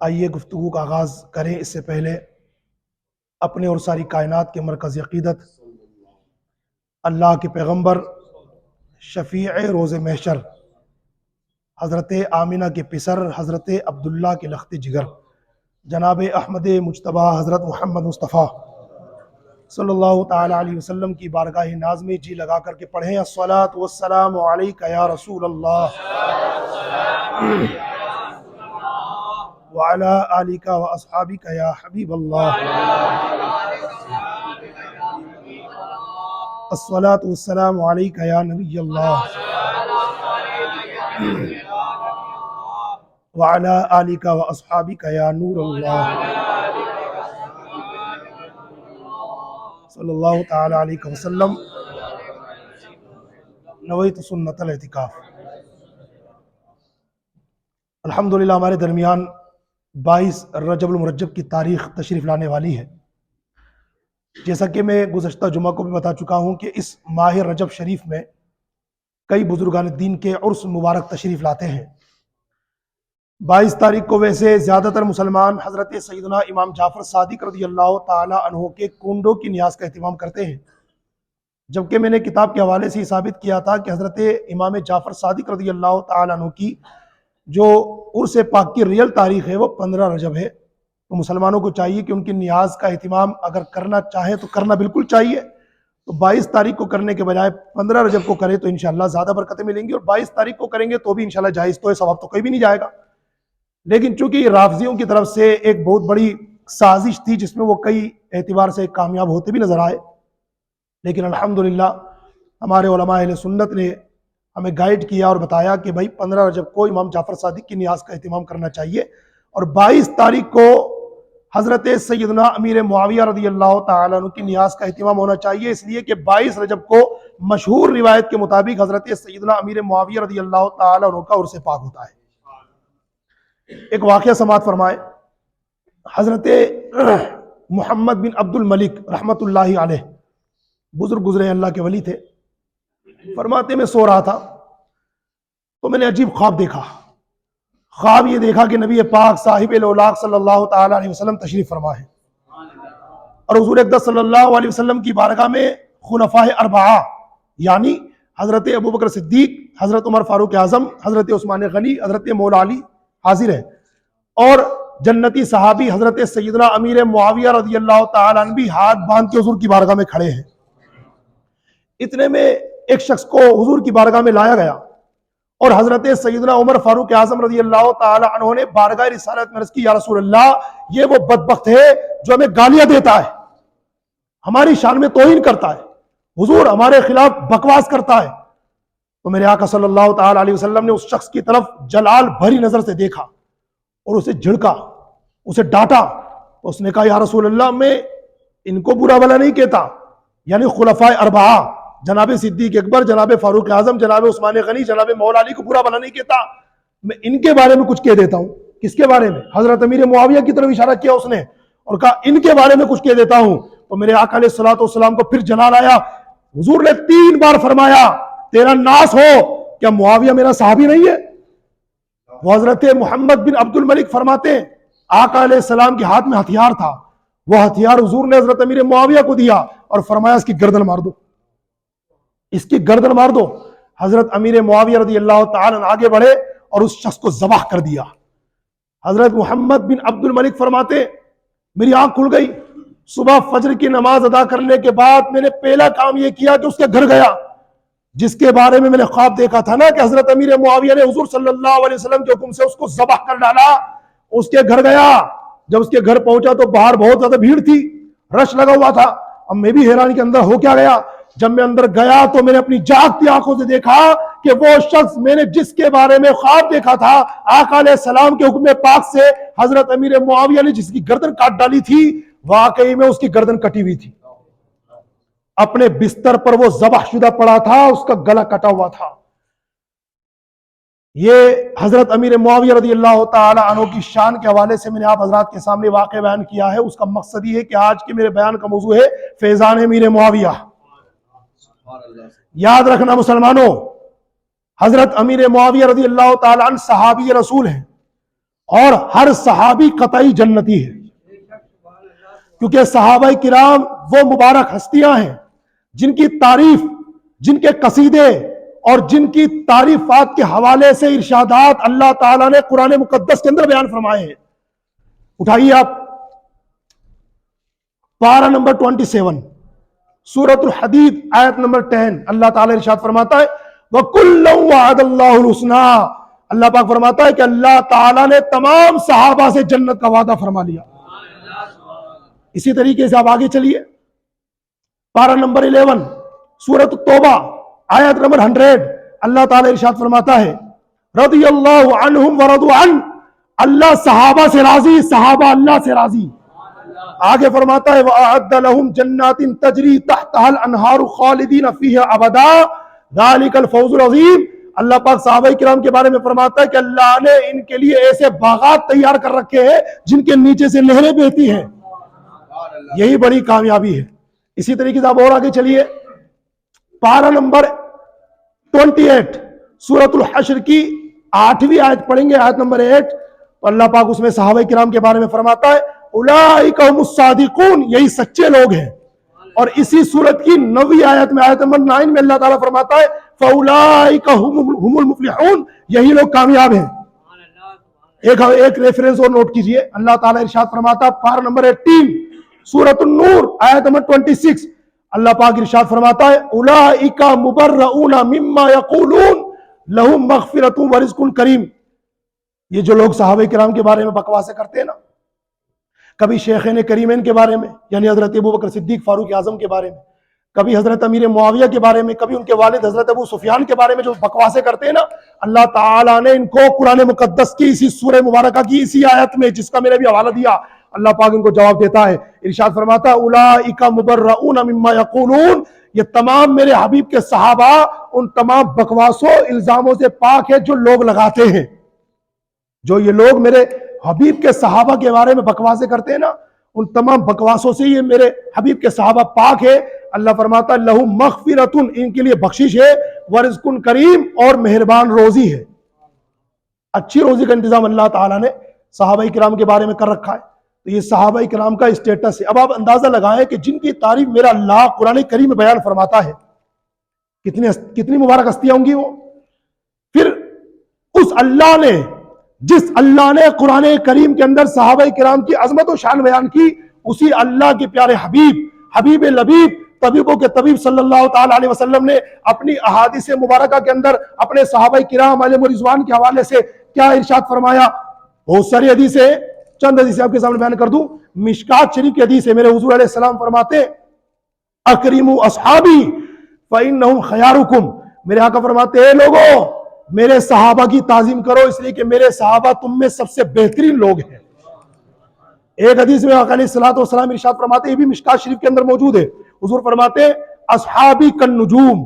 آئیے گفتگو کا آغاز کریں۔ اس سے پہلے اپنے اور ساری کائنات کے مرکز عقیدت اللہ کے پیغمبر شفیع روز محشر حضرت آمینہ کے پسر حضرت عبداللہ کے لخت جگر جناب احمد مجتبیٰ حضرت محمد مصطفیٰ صلی اللہ تعالی علیہ وسلم کی بارگاہ ناز میں جی لگا کر کے پڑھیں الصلاۃ والسلام علیک یا رسول اللہ وعلی آلک و اصحابک یا حبیب اللہ الصلاۃ والسلام علیک یا نبی اللہ وعلی آلک و اصحابک یا نور اللہ صلی اللہ تعالی علیہ وسلم نویت سنت الاعتکاف۔ الحمدللہ ہمارے درمیان 22 رجب المرجب کی تاریخ تشریف لانے والی ہے۔ جیسا کہ میں گزشتہ جمعہ کو بھی بتا چکا ہوں کہ اس ماہ رجب شریف میں کئی بزرگان دین کے عرس مبارک تشریف لاتے ہیں۔ 22 تاریخ کو ویسے زیادہ تر مسلمان حضرت سیدنا امام جعفر صادق رضی اللہ تعالی عنہ کے کنڈوں کی نیاز کا اہتمام کرتے ہیں، جبکہ میں نے کتاب کے حوالے سے یہ ثابت کیا تھا کہ حضرت امام جعفر صادق رضی اللہ تعالی عنہ کی جو عرس پاک کی ریل تاریخ ہے وہ 15 رجب ہے۔ تو مسلمانوں کو چاہیے کہ ان کی نیاز کا اہتمام اگر کرنا چاہیں تو کرنا بالکل چاہیے۔ تو 22 تاریخ کو کرنے کے بجائے 15 رجب کو کریں تو انشاءاللہ زیادہ برکتیں ملیں گی، اور 22 تاریخ کو کریں گے تو بھی انشاءاللہ جائز تو ہے، ثواب تو کوئی بھی نہیں جائے گا۔ لیکن چونکہ یہ رافضیوں کی طرف سے ایک بہت بڑی سازش تھی جس میں وہ کئی اعتبار سے کامیاب ہوتے بھی نظر آئے، لیکن الحمدللہ ہمارے علماء اہل سنت نے ہمیں گائیڈ کیا اور بتایا کہ بھائی 15 رجب کو امام جعفر صادق کی نیاز کا اہتمام کرنا چاہیے، اور 22 تاریخ کو حضرت سیدنا امیر معاویہ رضی اللہ تعالیٰ عنہ کی نیاز کا اہتمام ہونا چاہیے، اس لیے کہ 22 رجب کو مشہور روایت کے مطابق حضرت سیدنا امیر معاویہ رضی اللہ تعالیٰ عنہ کا عرس پاک ہوتا ہے۔ ایک واقعہ سماعت فرمائے، حضرت محمد بن عبد الملک رحمت اللہ علیہ بزرگ گزرے اللہ کے ولی تھے، فرماتے میں سو رہا تھا تو میں نے عجیب خواب دیکھا۔ خواب یہ دیکھا کہ نبی پاک صاحب الاولاق صلی اللہ تعالی علیہ وسلم تشریف فرما ہے، اور حضور اقدس صلی اللہ علیہ وسلم کی بارگاہ میں خلفائے اربعہ یعنی حضرت ابوبکر صدیق، حضرت عمر فاروق اعظم، حضرت عثمان غنی، حضرت مولا علی حاضر ہے، اور جنتی صحابی حضرت سیدنا امیر معاویہ رضی اللہ تعالیٰ عنہ بھی ہاتھ باندھ کے حضور کی بارگاہ میں کھڑے ہیں۔ اتنے میں ایک شخص کو حضور کی بارگاہ میں لایا گیا، اور حضرت سیدنا عمر فاروق اعظم رضی اللہ تعالی عنہ نے بارگاہ رسالت میں عرض کی، یا رسول اللہ یہ وہ بدبخت ہے جو ہمیں گالیاں دیتا ہے، ہماری شان میں توہین کرتا ہے، حضور ہمارے خلاف بکواس کرتا ہے۔ تو میرے آقا صلی اللہ تعالی علیہ وسلم نے اس شخص کی طرف جلال بھری نظر سے دیکھا اور اسے جھڑکا، اسے ڈانٹا۔ اس نے کہا یا رسول اللہ میں ان کو برا بھلا نہیں کہتا، یعنی خلفائے اربعہ جناب صدیق اکبر، جناب فاروق اعظم، جناب عثمان غنی، جناب مولا علی کو برا بھلا نہیں کہتا، میں ان کے بارے میں کچھ کہہ دیتا ہوں۔ کس کے بارے میں؟ حضرت امیر معاویہ کی طرف اشارہ کیا اس نے اور کہا ان کے بارے میں کچھ کہہ دیتا ہوں۔ تو میرے آقا علیہ الصلوۃ والسلام کو پھر جلال آیا، حضور نے 3 بار فرمایا تیرا ناس ہو، کیا معاویہ میرا صحابی نہیں ہے؟ وہ حضرت محمد بن عبد الملک فرماتے ہیں آقا علیہ السلام کے ہاتھ میں ہتھیار تھا، وہ ہتھیار حضور نے حضرت امیر معاویہ کو دیا اور فرمایا اس کی گردن مار دو، اس کی گردن مار دو۔ حضرت امیر معاویہ رضی اللہ تعالیٰ عنہ آگے بڑھے اور اس شخص کو ذبح کر دیا۔ حضرت محمد بن عبد الملک فرماتے میری آنکھ کھل گئی، صبح فجر کی نماز ادا کرنے کے بعد میں نے پہلا کام یہ کیا کہ اس کے گھر گیا جس کے بارے میں نے خواب دیکھا تھا نا کہ حضرت امیر معاویہ نے حضور صلی اللہ علیہ وسلم کے حکم سے اس کو ذبح کر ڈالا۔ اس کے گھر گیا، جب اس کے گھر پہنچا تو باہر بہت زیادہ بھیڑ تھی، رش لگا ہوا تھا۔ اب میں بھی حیران کے اندر ہو کیا گیا، جب میں اندر گیا تو میں نے اپنی جاگتی آنکھوں سے دیکھا کہ وہ شخص میں نے جس کے بارے میں خواب دیکھا تھا آقا علیہ السلام کے حکم پاک سے حضرت امیر معاویہ نے جس کی گردن کاٹ ڈالی تھی، واقعی میں اس کی گردن کٹی ہوئی تھی، اپنے بستر پر وہ ذبح شدہ پڑا تھا، اس کا گلا کٹا ہوا تھا۔ یہ حضرت امیر معاویہ رضی اللہ تعالی عنہ کی شان کے حوالے سے میں نے آپ حضرات کے سامنے واقعہ بیان کیا ہے۔ اس کا مقصد یہ ہے کہ آج کے میرے بیان کا موضوع ہے فیضان امیر معاویہ۔ یاد رکھنا مسلمانوں، حضرت امیر معاویہ رضی اللہ تعالی عنہ صحابی رسول ہیں، اور ہر صحابی قطعی جنتی ہے، کیونکہ صحابہ کرام وہ مبارک ہستیاں ہیں جن کی تعریف، جن کے قصیدے اور جن کی تعریفات کے حوالے سے ارشادات اللہ تعالیٰ نے قرآن مقدس کے اندر بیان فرمائے ہیں۔ اٹھائیے آپ پارہ نمبر 27 سورۃ الحدید آیت نمبر 10، اللہ تعالیٰ ارشاد فرماتا ہے وَكُلًّا وَعَدَ اللَّهُ الْحُسْنَىٰ، اللہ پاک فرماتا ہے کہ اللہ تعالیٰ نے تمام صحابہ سے جنت کا وعدہ فرما لیا۔ اسی طریقے سے آپ آگے چلیے، پارہ نمبر 11 سورۃ التوبہ آیت نمبر 100، اللہ تعالیٰ ارشاد فرماتا ہے رضی اللہ عنہم ورضوا عنہ، اللہ صحابہ سے راضی، صحابہ اللہ سے راضی۔ آگے فرماتا ہے وَأَعَدَّ لَهُمْ جَنَّاتٍ تَجْرِي تَحْتَهَا الْأَنْهَارُ خَالِدِينَ فِيهَا أَبَدًا ذَلِكَ الْفَوْزُ الْعَظِيمُ، اللہ پاک صحابہ کرام کے بارے میں فرماتا ہے کہ اللہ نے ان کے لیے ایسے باغات تیار کر رکھے ہیں جن کے نیچے سے نہریں بہتی ہیں، یہی بڑی کامیابی ہے۔ اسی طریقے سے آپ اور آگے چلیے، پارہ نمبر 28 سورۃ الحشر کی 8ویں آیت پڑھیں گے، آیت نمبر 8، تو اللہ پاک اس میں صحابہ کرام کے بارے میں فرماتا ہے اولئک هم الصادقون، یہی سچے لوگ ہیں۔ اور اسی سورت کی 9ویں آیت میں، آیت نمبر 9 میں اللہ تعالیٰ فرماتا ہے فاولئک هم المفلحون، یہی لوگ کامیاب ہیں۔ ایک ریفرنس اور نوٹ کیجئے، اللہ تعالیٰ ارشاد فرماتا ہے پارہ نمبر 18 سورۃ النور آیت نمبر 26، اللہ پاک ارشاد فرماتا ہے اولئک مبرؤون مما یقولون لہم مغفرۃ ورزق کریم۔ یہ جو لوگ صحابہ کرام کے بارے میں بکواسیں کرتے ہیں نا، کبھی شیخین کریمین کے بارے میں یعنی حضرت ابوبکر صدیق فاروق اعظم کے بارے میں، کبھی حضرت امیر معاویہ کے بارے میں، کبھی ان کے والد حضرت ابو سفیان کے بارے میں جو بکواسیں کرتے ہیں نا، اللہ تعالیٰ نے ان کو قرآن مقدس کی اسی سورہ مبارکہ کی اسی آیت میں، جس کا میں نے بھی حوالہ دیا، اللہ پاک ان کو جواب دیتا ہے، ارشاد فرماتا ہے اولئک مبرؤون مما یقولون، یہ تمام میرے حبیب کے صحابہ ان تمام بکواسوں الزاموں سے پاک ہے جو لوگ لگاتے ہیں۔ جو یہ لوگ میرے حبیب کے صحابہ کے بارے میں بکواسیں کرتے ہیں نا، ان تمام بکواسوں سے یہ میرے حبیب کے صحابہ پاک ہے۔ اللہ فرماتا ہے لہم مغفرۃ، ان کے لیے بخشش ہے، ورزق کریم، اور مہربان روزی ہے۔ اچھی روزی کا انتظام اللہ تعالیٰ نے صحابہ کرام کے بارے میں کر رکھا ہے۔ تو یہ صحابہ کرام کا اسٹیٹس ہے۔ اب آپ اندازہ لگائیں کہ جن کی تعریف میرا اللہ قرآن کریم میں بیان فرماتا ہے، کتنی مبارک ہستیاں ہوں گی وہ۔ پھر اس اللہ نے، جس اللہ نے قرآن کریم کے اندر صحابہ کرام کی عظمت و شان بیان کی، اسی اللہ کے پیارے حبیب لبیب، طبیبوں کے طبیب صلی اللہ تعالی علیہ وسلم نے اپنی احادیث مبارکہ کے اندر اپنے صحابہ کرام علیہ رضوان کے حوالے سے کیا ارشاد فرمایا؟ بہت ساری حدیثیں، چند حدیثیں آپ کے سامنے بیان کر دوں۔ مشکات شریف کی حدیث ہے، میرے حضور علیہ السلام فرماتے اکرموا اصحابی فانہم خیارکم، میرے آقا فرماتے ہیں اے لوگوں میرے صحابہ کی تعظیم کرو، اس لیے کہ میرے صحابہ تم میں سب سے بہترین لوگ ہیں۔ ایک حدیث میں آقا علیہ السلام ارشاد فرماتے، یہ بھی مشکات شریف کے اندر موجود ہے، حضور فرماتے اصحابی کالنجوم،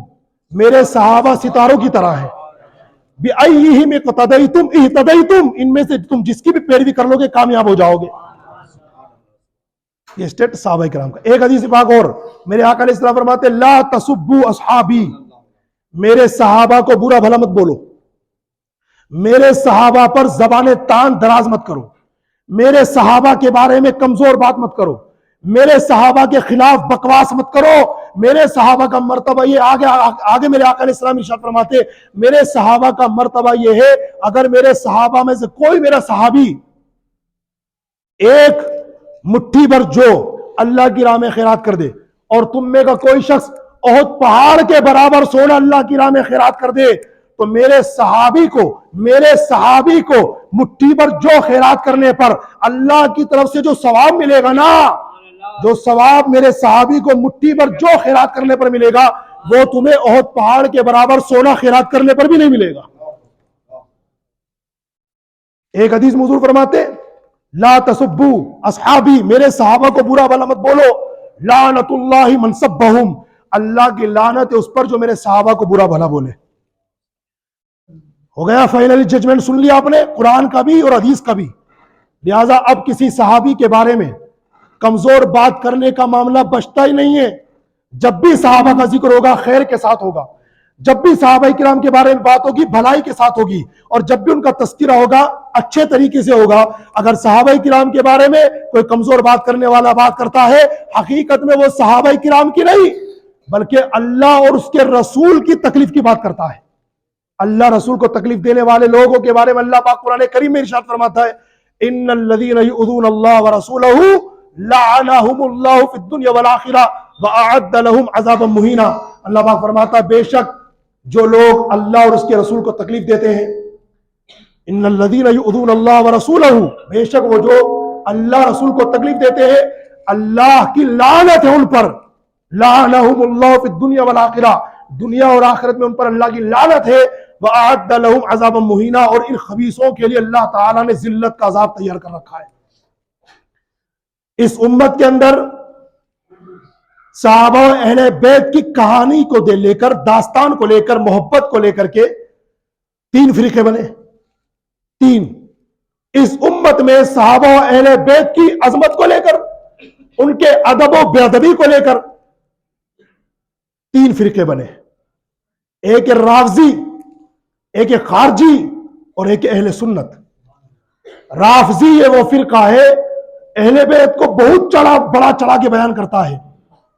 میرے صحابہ ستاروں کی طرح ہیں، بِأَيِّهِمْ اقْتَدَيْتُمْ اِهْتَدَيْتُمْ، ان میں سے تم جس کی بھی پیروی کر لو گے کامیاب ہو جاؤ گے۔ یہ اسٹیٹ صحابہ کرام کا۔ ایک حدیث پاک اور میرے آقا علیہ السلام فرماتے لا تسبوا اصحابی، میرے صحابہ کو برا بھلا مت بولو، میرے صحابہ پر زبان تان دراز مت کرو، میرے صحابہ کے بارے میں کمزور بات مت کرو، میرے صحابہ کے خلاف بکواس مت کرو، میرے صحابہ کا مرتبہ یہ آگے میرے آقا علیہ السلام ارشاد فرماتے میرے صحابہ کا مرتبہ یہ ہے، اگر میرے صحابہ میں سے کوئی میرا صحابی ایک مٹھی بھر جو اللہ کی راہ میں خیرات کر دے، اور تم میں کا کوئی شخص احد پہاڑ کے برابر سونا اللہ کی راہ میں خیرات کر دے، تو میرے صحابی کو مٹھی پر جو خیرات کرنے پر اللہ کی طرف سے جو ثواب ملے گا نا، جو ثواب میرے صحابی کو مٹھی پر جو خیرات کرنے پر ملے گا، وہ تمہیں احد پہاڑ کے برابر سونا خیرات کرنے پر بھی نہیں ملے گا۔ ایک حدیث میں حضور فرماتے لا تسبوا اصحابی، میرے صحابہ کو برا بھلا مت بولو، لعنت اللہ من سبہم، اللہ کی لعنت ہے اس پر جو میرے صحابہ کو برا بھلا بولے۔ ہو گیا فائنلی ججمنٹ، سن لیا آپ نے قرآن کا بھی اور حدیث کا بھی۔ لہٰذا اب کسی صحابی کے بارے میں کمزور بات کرنے کا معاملہ بچتا ہی نہیں ہے۔ جب بھی صحابہ کا ذکر ہوگا خیر کے ساتھ ہوگا، جب بھی صحابہ کرام کے بارے میں بات ہوگی بھلائی کے ساتھ ہوگی، اور جب بھی ان کا تذکرہ ہوگا اچھے طریقے سے ہوگا۔ اگر صحابہ کرام کے بارے میں کوئی کمزور بات کرنے والا بات کرتا ہے، حقیقت میں وہ صحابہ کرام کی نہیں بلکہ اللہ اور اس کے رسول کی تکلیف کی بات کرتا ہے۔ اللہ رسول کو تکلیف دینے والے لوگوں کے بارے میں اللہ پاک قرآن کریم میں ارشاد فرماتا ہے، ان الذین یؤذون اللہ ورسولہ لعنہم اللہ فی الدنیا والآخرہ واعد لہم عذابا مہینا۔ اللہ پاک فرماتا ہے بے شک جو لوگ اللہ اور اس کے رسول کو تکلیف دیتے ہیں، ان الذین یؤذون اللہ ورسولہ، بے شک وہ جو اللہ رسول کو تکلیف دیتے ہیں اللہ کی لعنت ہے ان پر، لعنہم اللہ فی الدنیا والآخرہ، دنیا اور آخرت میں ان پر اللہ کی لعنت ہے، وَأَعَدَّ لَهُمْ عَذَابًا مُهِينًا، اور ان خبیثوں کے لیے اللہ تعالیٰ نے ذلت کا عذاب تیار کر رکھا ہے۔ اس امت کے اندر صحابہ و اہل بیت کی کہانی کو لے کر، داستان کو لے کر، محبت کو لے کر کے تین فرقے بنے، تین۔ اس امت میں صحابہ و اہل بیت کی عظمت کو لے کر، ان کے ادب و بے ادبی کو لے کر تین فرقے بنے، ایک رافضی، ایک خارجی اور ایک اہل سنت۔ رافضی یہ وہ فرقہ ہے اہل بیت کو بہت بڑا چڑھا کے بیان کرتا ہے،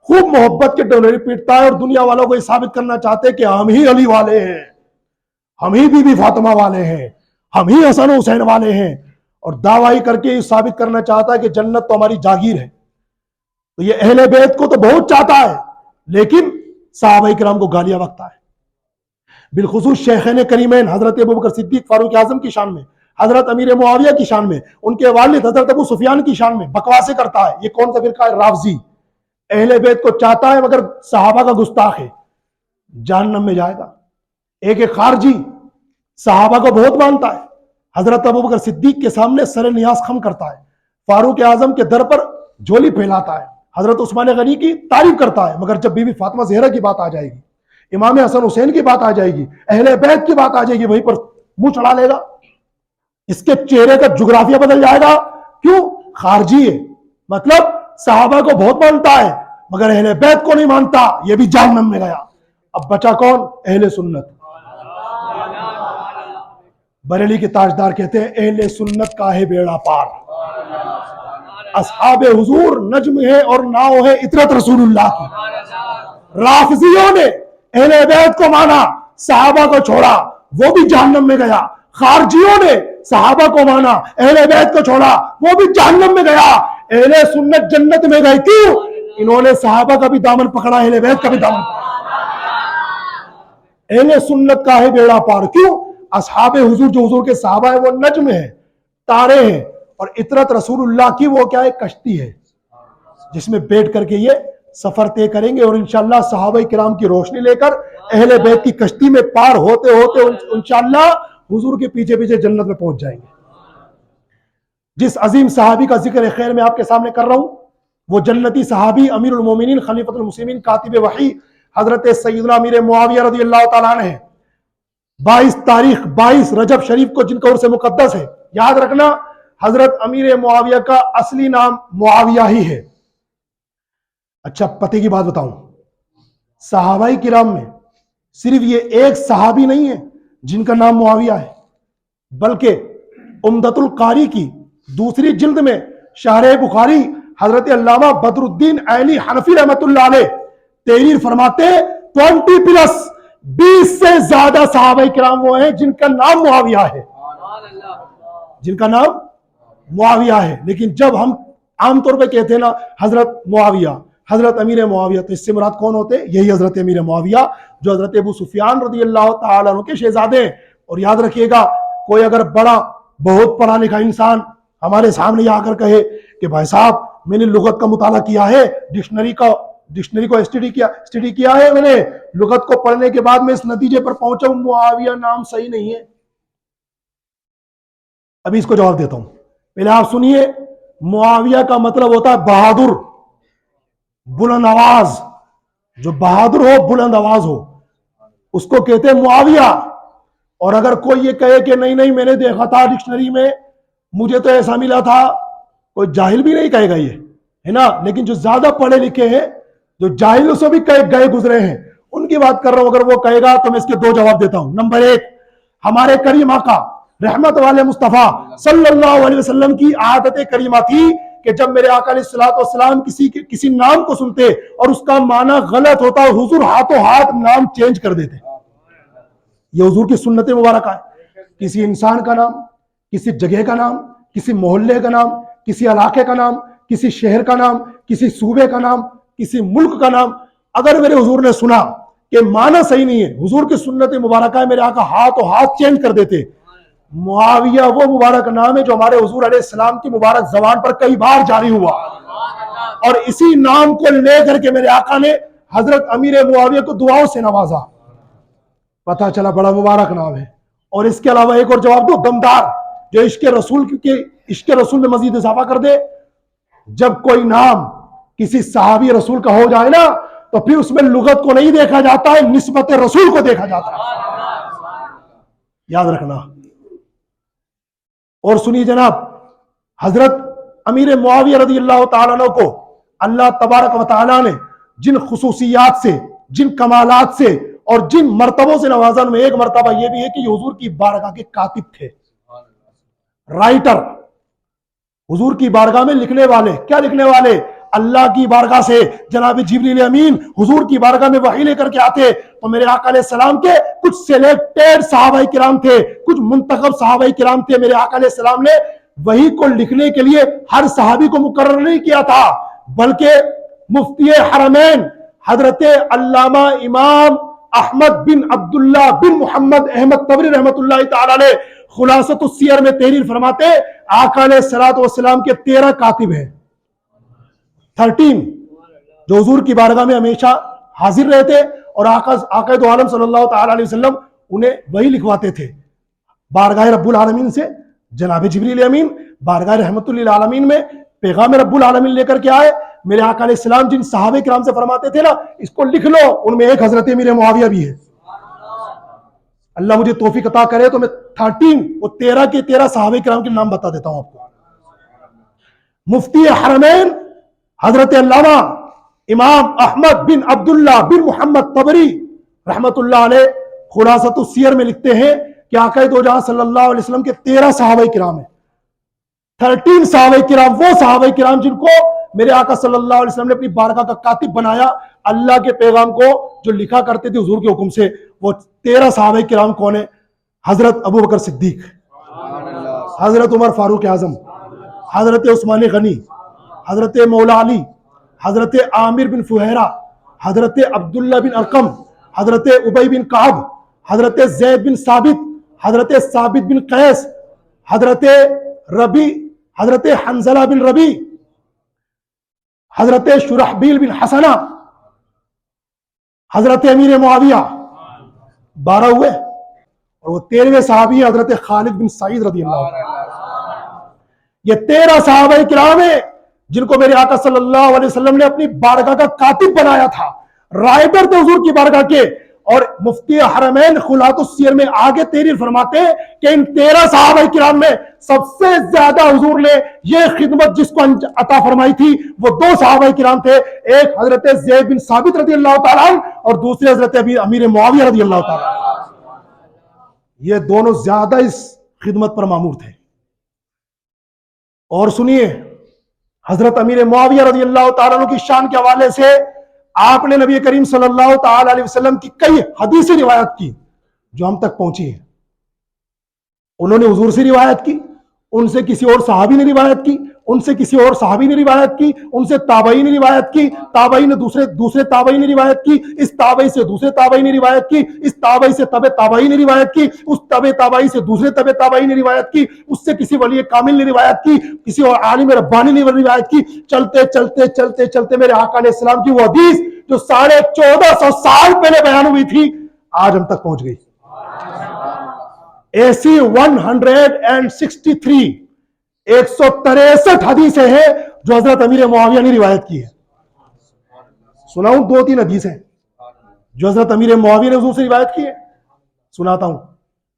خوب محبت کے ڈولے پیٹتا ہے، اور دنیا والوں کو یہ ثابت کرنا چاہتے ہیں کہ ہم ہی علی والے ہیں، ہم ہی بی بی فاطمہ والے ہیں، ہم ہی حسن و حسین والے ہیں، اور دعویٰ کر کے یہ ثابت کرنا چاہتا ہے کہ جنت تو ہماری جاگیر ہے۔ تو یہ اہل بیت کو تو بہت چاہتا ہے لیکن صحابہ کرام کو گالیاں بکتا ہے، بالخصوص شیخین کریمین حضرت ابوبکر صدیق فاروق اعظم کی شان میں، حضرت امیر معاویہ کی شان میں، ان کے والد حضرت ابو سفیان کی شان میں بکواسے کرتا ہے۔ یہ کون سا فرقہ ہے؟ رافضی۔ اہل بیت کو چاہتا ہے مگر صحابہ کا گستاخ ہے، جہنم میں جائے گا۔ ایک خارجی صحابہ کو بہت مانتا ہے، حضرت ابوبکر صدیق کے سامنے سر نیاز خم کرتا ہے، فاروق اعظم کے در پر جھولی پھیلاتا ہے، حضرت عثمان غنی کی تعریف کرتا ہے، مگر جب بی بی فاطمہ زہرا کی بات آ جائے گی، امام حسن حسین کی بات آ جائے گی، اہل بیت کی بات آ جائے گی، وہیں پر منہ چڑھا لے گا، اس کے چہرے کا جغرافیہ بدل جائے گا۔ کیوں؟ خارجی ہے، مطلب صحابہ کو بہت مانتا ہے مگر اہل بیت کو نہیں مانتا، یہ بھی جہنم میں گیا۔ اب بچا کون؟ اہل سنت۔ بریلی کے تاجدار کہتے ہیں اہل سنت کا ہے بیڑا پار، اصحاب حضور نجم ہے اور ناؤ ہے اطرت رسول اللہ کی۔ رافضیوں نے اہل بیت کو مانا، صحابہ کو چھوڑا، وہ بھی جہنم میں گیا۔ خارجیوں نے صحابہ کو مانا، اہل بیت کو چھوڑا، وہ بھی جہنم میں گیا۔ اہل سنت جنت میں گئے، کیوں؟ انہوں نے صحابہ کا بھی دامن پکڑا، اہل بیت کا بھی دامن پکڑا۔ اہل سنت کا ہے بیڑا پار، کیوں؟ اصحاب حضور جو حضور کے صحابہ ہیں وہ نجم ہیں، تارے ہیں، اور اطرت رسول اللہ کی وہ کیا ہے؟ کشتی ہے، جس میں بیٹھ کر کے یہ سفر طے کریں گے، اور انشاءاللہ صحابہ کرام کی روشنی لے کر اہل بیت کی کشتی میں پار ہوتے ہوتے انشاءاللہ حضور کے پیچھے پیچھے جنت میں پہنچ جائیں گے۔ جس عظیم صحابی کا ذکر خیر میں آپ کے سامنے کر رہا ہوں، وہ جنتی صحابی امیر المومنین خلیفۃ المسلمین کاتب وحی حضرت سیدنا امیر معاویہ رضی اللہ تعالیٰ عنہ ہیں۔ 22 رجب شریف کو جن کا عرس مقدس ہے، یاد رکھنا حضرت امیر معاویہ کا اصلی نام معاویہ ہی ہے۔ اچھا پتے کی بات بتاؤں، صحابہ کرام میں صرف یہ ایک صحابی نہیں ہے جن کا نام معاویہ ہے، بلکہ عمدۃ القاری کی دوسری جلد میں شارح بخاری حضرت علامہ بدر الدین عینی حنفی رحمۃ اللہ علیہ تحریر فرماتے ہیں 20 سے زیادہ صحابہ کرام وہ ہیں جن کا نام معاویہ ہے، جن کا نام معاویہ ہے۔ لیکن جب ہم عام طور پہ کہتے ہیں نا حضرت معاویہ، حضرت امیر معاویہ، تو اس سے مراد کون ہوتے ہیں؟ یہی حضرت امیر معاویہ جو حضرت ابو سفیان رضی اللہ تعالیٰ عنہ کے شہزادے ہیں۔ اور یاد رکھیے گا، کوئی اگر بڑا بہت پڑھا لکھا انسان ہمارے سامنے آ کر کہے کہ بھائی صاحب میں نے لغت کا مطالعہ کیا ہے، ڈکشنری کو اسٹڈی کیا ہے میں نے، لغت کو پڑھنے کے بعد میں اس نتیجے پر پہنچا ہوں معاویہ نام صحیح نہیں ہے، ابھی اس کو جواب دیتا ہوں، پہلے آپ سنیے۔ معاویہ کا مطلب ہوتا ہے بہادر، بلند آواز، جو بہادر ہو، بلند آواز ہو، اس کو کہتے ہیں معاویہ۔ اور اگر کوئی یہ کہے کہ نہیں میں نے دیکھا تھا ڈکشنری میں، مجھے تو ایسا ملا تھا، کوئی جاہل بھی نہیں کہے گا یہ، ہے نا۔ لیکن جو زیادہ پڑھے لکھے ہیں، جو جاہلوں سے بھی گئے گزرے ہیں، ان کی بات کر رہا ہوں. اگر وہ کہے گا تو میں اس کے دو جواب دیتا ہوں. نمبر ایک، ہمارے کریم آقا رحمت والے مصطفیٰ صلی اللہ علیہ وسلم کی عادت کریمہ تھی کہ جب میرے آقا علیہ الصلوۃ والسلام کسی نام کو سنتے اور اس کا معنی غلط ہوتا، حضور ہاتھوں ہاتھ نام چینج کر دیتے. یہ حضور کی سنت مبارکہ ہے. کسی انسان کا نام، کسی جگہ کا نام، کسی محلے کا نام، کسی علاقے کا نام، کسی شہر کا نام، کسی صوبے کا نام، کسی ملک کا نام اگر میرے حضور نے سنا کہ معنی صحیح نہیں ہے، حضور کی سنت مبارکہ ہے، میرے آقا ہاتھوں ہاتھ چینج کر دیتے. معاویہ وہ مبارک نام ہے جو ہمارے حضور علیہ السلام کی مبارک زبان پر کئی بار جاری ہوا، اور اسی نام کو لے کر کے میرے آقا نے حضرت امیر معاویہ کو دعاؤں سے نوازا. پتہ چلا بڑا مبارک نام ہے. اور اس کے علاوہ ایک اور جواب دو، دمدار، جو عشق رسول میں مزید اضافہ کر دے. جب کوئی نام کسی صحابی رسول کا ہو جائے نا تو پھر اس میں لغت کو نہیں دیکھا جاتا ہے، نسبت رسول کو دیکھا جاتا ہے. یاد رکھنا. اور سنیے جناب، حضرت امیر معاویہ رضی اللہ تعالیٰ عنہ کو اللہ تبارک و تعالیٰ نے جن خصوصیات سے، جن کمالات سے اور جن مرتبوں سے نوازا، میں ایک مرتبہ یہ بھی ہے کہ یہ حضور کی بارگاہ کے کاتب تھے، رائٹر. حضور کی بارگاہ میں لکھنے والے. کیا لکھنے والے؟ اللہ کی بارگاہ سے جناب جبریل امین حضور کی بارگاہ میں وحی لے کر کے آتے تو میرے آقا علیہ السلام کے کچھ سلیکٹڈ صحابہ کرام تھے، کچھ منتخب صحابہ کرام تھے. میرے آقا علیہ السلام نے وحی کو لکھنے کے لیے ہر صحابی کو مقرر نہیں کیا تھا، بلکہ مفتی حرمین حضرت علامہ امام احمد بن عبداللہ بن محمد احمد طبری رحمت اللہ تعالی علیہ خلاصۃ السیر میں تحریر فرماتے آقا علیہ الصلوۃ والسلام کے 13 کاتب ہیں، 13 جو حضور کی بارگاہ میں ہمیشہ حاضر رہتے اور آقا دو عالم صلی اللہ تعالی علیہ وسلم انہیں وہی لکھواتے تھے. بارگاہ رب العالمین سے جناب جبریل امین بارگاہ رحمت للعالمین میں پیغام رب العالمین لے کر کے آئے. میرے آقا علیہ السلام جن صحابہ کرام سے فرماتے تھے نا اس کو لکھ لو، ان میں ایک حضرت امیر معاویہ بھی ہے. اللہ مجھے توفیق عطا کرے تو میں 13 کے 13 صحابہ کرام کے نام بتا دیتا ہوں آپ کو. مفتی حرمین حضرت علامہ امام احمد بن عبداللہ بن محمد طبری رحمت اللہ علیہ خلاصۃ السیر میں لکھتے ہیں کہ آقا دو جہاں صلی اللہ علیہ وسلم کے 13 صحابہ کرام ہیں. 13 صحابہ کرام وہ صحابہ کرام جن کو میرے آقا صلی اللہ علیہ وسلم نے اپنی بارگاہ کا کاتب بنایا، اللہ کے پیغام کو جو لکھا کرتے تھے حضور کے حکم سے. وہ 13 صحابہ کرام کون ہیں؟ حضرت ابو بکر صدیق، حضرت عمر فاروق اعظم، حضرت عثمان غنی، حضرت مولا علی، حضرت عامر بن فہیرہ، حضرت عبداللہ بن ارقم، حضرت ابی بن کعب، حضرت زید بن ثابت، حضرت ثابت بن قیس، حضرت حنزلہ بن ربی، حضرت شرحبیل بن حسنہ، حضرت امیر معاویہ. 12 ہوئے. اور وہ 13ویں صحابی حضرت خالد بن سعید رضی اللہ عنہ. یہ 13 صحابہ کرام ہیں جن کو میرے آقا صلی اللہ علیہ وسلم نے اپنی بارگاہ کا کاتب بنایا تھا، رائٹر تھے حضور کی بارگاہ کے. اور مفتی حرمین خلاصۃ السیر میں آگے تحریر فرماتے ہیں کہ ان 13 صحابہ کرام میں سب سے زیادہ حضور نے یہ خدمت جس کو عطا فرمائی تھی وہ 2 صحابہ کرام تھے، ایک حضرت زید بن ثابت رضی اللہ تعالیٰ عنہ اور دوسرے حضرت امیر معاویہ رضی اللہ تعالیٰ عنہ. یہ دونوں زیادہ اس خدمت پر مامور تھے. اور سنیے، حضرت امیر معاویہ رضی اللہ تعالیٰ عنہ کی شان کے حوالے سے آپ نے نبی کریم صلی اللہ تعالی علیہ وسلم کی کئی حدیثیں روایت کی جو ہم تک پہنچی ہیں. انہوں نے حضور سے روایت کی، ان سے کسی اور صحابی نے روایت کی، ان سے کسی اور صحابی نے روایت کی، ان سے تابعی نے روایت کی، تابعی نے دوسرے تابعی نے روایت کی، اس تابعی سے دوسرے تابعی نے روایت کی، اس تابعی سے تبع تابعی نے روایت کی، اس تبع تابعی سے دوسرے تبع تابعی نے روایت کی، اس سے کسی ولی کامل نے روایت کی، کسی اور عالم ربانی نے روایت کی. چلتے چلتے چلتے چلتے میرے آقا علیہ السلام کی وہ حدیث جو 1450 سال پہلے بیان ہوئی تھی آج ہم تک پہنچ گئی. ایسی 163 163 حدیثیں ہیں جو حضرت امیر معاویہ نے روایت کی ہے. سناؤں 2-3 حدیثیں جو حضرت امیر معاویہ نے حضور سے روایت کی ہے؟ سناتا ہوں.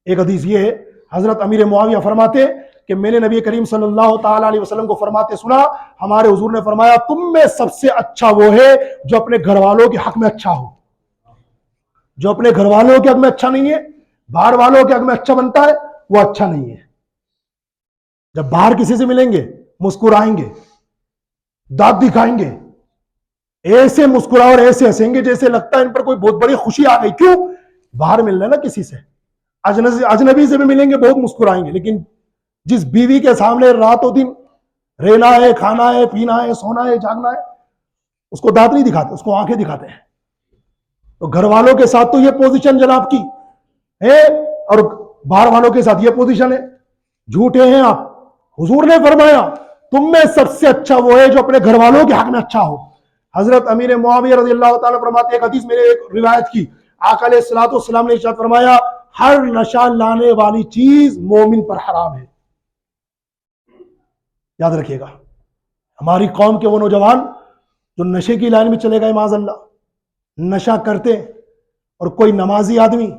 ایک حدیث یہ ہے، حضرت امیر معاویہ فرماتے کہ میں نے نبی کریم صلی اللہ تعالی علیہ وسلم کو فرماتے سنا، ہمارے حضور نے فرمایا تم میں سب سے اچھا وہ ہے جو اپنے گھر والوں کے حق میں اچھا ہو. جو اپنے گھر والوں کے حق میں اچھا نہیں ہے، باہر والوں کے حق میں اچھا بنتا ہے، وہ اچھا نہیں ہے۔ جب باہر کسی سے ملیں گے مسکرائیں گے، دانت دکھائیں گے، ایسے مسکراؤ اور ایسے ہنسیں گے جیسے لگتا ہے ان پر کوئی بہت بڑی خوشی آ گئی۔ کیوں؟ باہر ملنا نا کسی سے، اجنبی سے بھی ملیں گے بہت مسکرائیں گے، لیکن جس بیوی کے سامنے رات و دن رہنا ہے، کھانا ہے، پینا ہے، سونا ہے، جاگنا ہے، اس کو دانت نہیں دکھاتے، اس کو آنکھیں دکھاتے ہیں۔ تو گھر والوں کے ساتھ تو یہ پوزیشن جناب کی ہے، اور باہر والوں کے ساتھ یہ پوزیشن ہے۔ جھوٹے ہیں آپ۔ حضور نے فرمایا تم میں سب سے اچھا وہ ہے جو اپنے گھر والوں کے حق میں اچھا ہو۔ حضرت امیر معاویہ رضی اللہ تعالیٰ فرماتے، ایک حدیث میں نے ایک روایت کی، آقا علیہ الصلوۃ والسلام نے ارشاد فرمایا ہر نشہ لانے والی چیز مومن پر حرام ہے۔ یاد رکھیے گا، ہماری قوم کے وہ نوجوان جو نشے کی لائن میں چلے گئے، معاذ اللہ، نشہ کرتے، اور کوئی نمازی آدمی،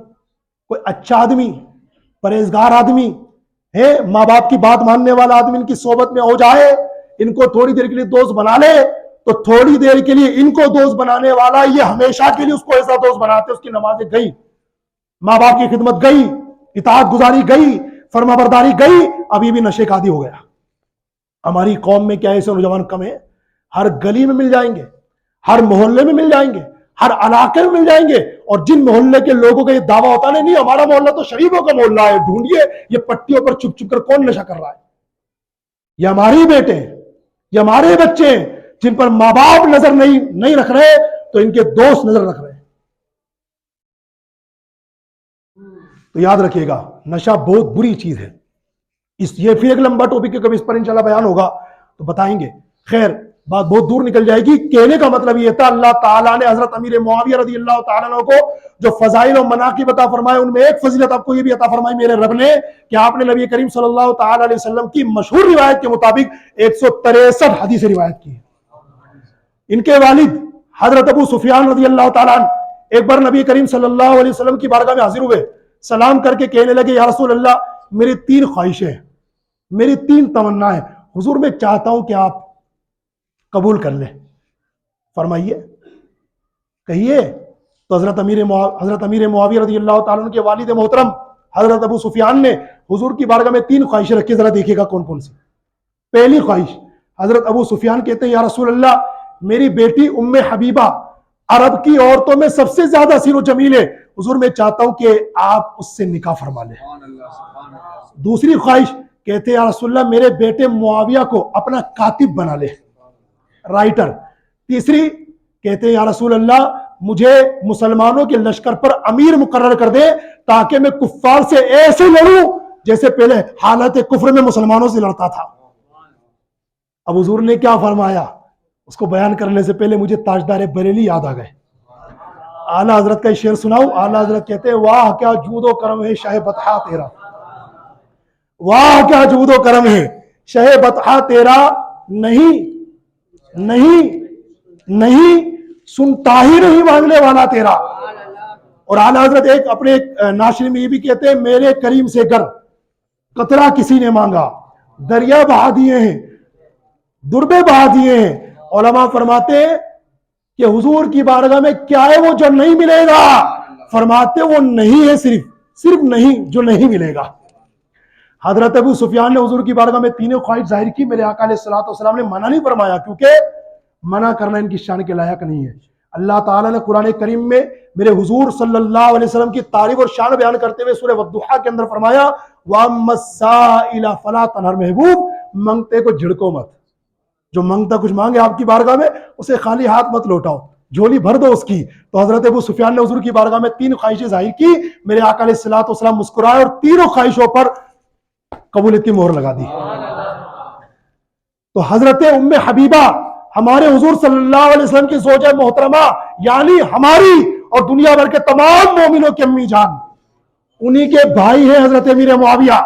کوئی اچھا آدمی، پرہیزگار آدمی ہے، ماں باپ کی بات ماننے والا آدمی ان کی صحبت میں ہو جائے، ان کو تھوڑی دیر کے لیے دوست بنا لے، تو تھوڑی دیر کے لیے ان کو دوست بنانے والا یہ ہمیشہ کے لیے اس کو ایسا دوست بناتے، اس کی نمازیں گئی، ماں باپ کی خدمت گئی، اطاعت گزاری گئی، فرما برداری گئی، ابھی بھی نشے کا عادی ہو گیا۔ ہماری قوم میں کیا ایسے نوجوان کم ہیں؟ ہر گلی میں مل جائیں گے، ہر محلے میں مل جائیں گے، ہر علاقے میں مل جائیں گے، اور جن محلے کے لوگوں کا یہ دعویٰ ہوتا نہیں ہمارا محلہ تو شریفوں کا محلہ ہے، ڈھونڈیے یہ پٹیوں پر چھپ چھپ کر کون نشہ کر رہا ہے؟ یہ ہماری بیٹے ہیں، یہ ہمارے بچے ہیں، جن پر ماں باپ نظر نہیں رکھ رہے تو ان کے دوست نظر رکھ رہے ہیں۔ تو یاد رکھیے گا، نشہ بہت بری چیز ہے۔ یہ پھر ایک لمبا ٹاپک ہے، کبھی اس پر انشاءاللہ بیان ہوگا تو بتائیں گے۔ خیر، بات بہت دور نکل جائے گی۔ کہنے کا مطلب یہ تھا، اللہ تعالیٰ نے حضرت امیر معاویہ رضی اللہ تعالیٰ عنہ کو جو فضائل و مناقب عطا فرمائے، ان میں ایک فضیلت آپ کو یہ بھی عطا فرمائی میرے رب نے کہ آپ نے نبی کریم صلی اللہ تعالیٰ علیہ وسلم کی مشہور روایت کے مطابق 163 حدیث روایت کی ہے۔ ان کے والد حضرت ابو سفیان رضی اللہ تعالیٰ عنہ ایک بار نبی کریم صلی اللہ علیہ وسلم کی بارگاہ میں حاضر ہوئے، سلام کر کے کہنے لگے، یا رسول اللہ، میری 3 خواہشیں ہیں، میری 3 تمنا ہے، حضور میں چاہتا ہوں کہ آپ قبول کر لیں، فرمائیے، کہیے۔ تو حضرت امیر معاویہ رضی اللہ تعالیٰ عنہ کے والد محترم حضرت ابو سفیان نے حضور کی بارگاہ میں 3 خواہشیں رکھی، ذرا دیکھیے گا کون کون سی۔ پہلی خواہش، حضرت ابو سفیان کہتے ہیں، یا رسول اللہ، میری بیٹی ام حبیبہ عرب کی عورتوں میں سب سے زیادہ حسین و جمیل ہے، حضور میں چاہتا ہوں کہ آپ اس سے نکاح فرما لیں۔ دوسری خواہش، کہتے ہیں یا رسول اللہ، میرے بیٹے معاویہ کو اپنا کاتب بنا لے، رائٹر۔ تیسری، کہتے ہیں یا رسول اللہ، مجھے مسلمانوں کے لشکر پر امیر مقرر کر دے تاکہ میں کفار سے ایسے لڑوں جیسے پہلے حالت کفر میں مسلمانوں سے لڑتا تھا۔ اب حضور نے کیا فرمایا، اس کو بیان کرنے سے پہلے مجھے تاجدار بریلی یاد آ گئے۔ اعلیٰ حضرت کا شعر سناؤں؟ اعلیٰ حضرت کہتے ہیں، واہ کیا جود و کرم ہے شاہ بطحہ تیرا، واہ کیا جود و کرم ہے شاہ بطحہ تیرا، نہیں سنتا ہی نہیں مانگنے والا تیرا۔ اور اعلیٰ حضرت ایک اپنے ناشر میں یہ بھی کہتے ہیں، میرے کریم سے گر قطرہ کسی نے مانگا، دریا بہا دیے ہیں، دربے بہا دیے ہیں۔ علماء فرماتے ہیں کہ حضور کی بارگاہ میں کیا ہے وہ جو نہیں ملے گا؟ فرماتے وہ نہیں ہے، صرف نہیں، جو نہیں ملے گا۔ حضرت ابو سفیان نے حضور کی بارگاہ میں 3 خواہش ظاہر کی، میرے آقا علیہ الصلوۃ والسلام نے منع نہیں فرمایا، کیونکہ منع کرنا ان کی شان کے لائق نہیں ہے۔ اللہ تعالیٰ نے قرآن کریم میں میرے حضور صلی اللہ علیہ وسلم کی تعریف اور شان بیان کرتے ہوئے سورہ والضحیٰ کے اندر فرمایا، وَأَمَّا السَّائِلَ فَلَا تَنْهَرْ، محبوب منگتے کو جھڑکو مت، جو منگتا کچھ مانگے آپ کی بارگاہ میں اسے خالی ہاتھ مت لوٹاؤ، جھولی بھر دو اس کی۔ تو حضرت ابو سفیان نے حضور کی بارگاہ میں 3 خواہشیں ظاہر کی، میرے آقا علیہ الصلوۃ والسلام مسکرائے اور 3 خواہشوں پر قبولیت کی مہر لگا دی۔ تو حضرت ام حبیبہ ہمارے حضور صلی اللہ علیہ وسلم کی زوجہ محترمہ، یعنی ہماری اور دنیا بھر کے تمام مومنوں کی امی جان، انہی کے بھائی ہیں حضرت امیر معاویہ۔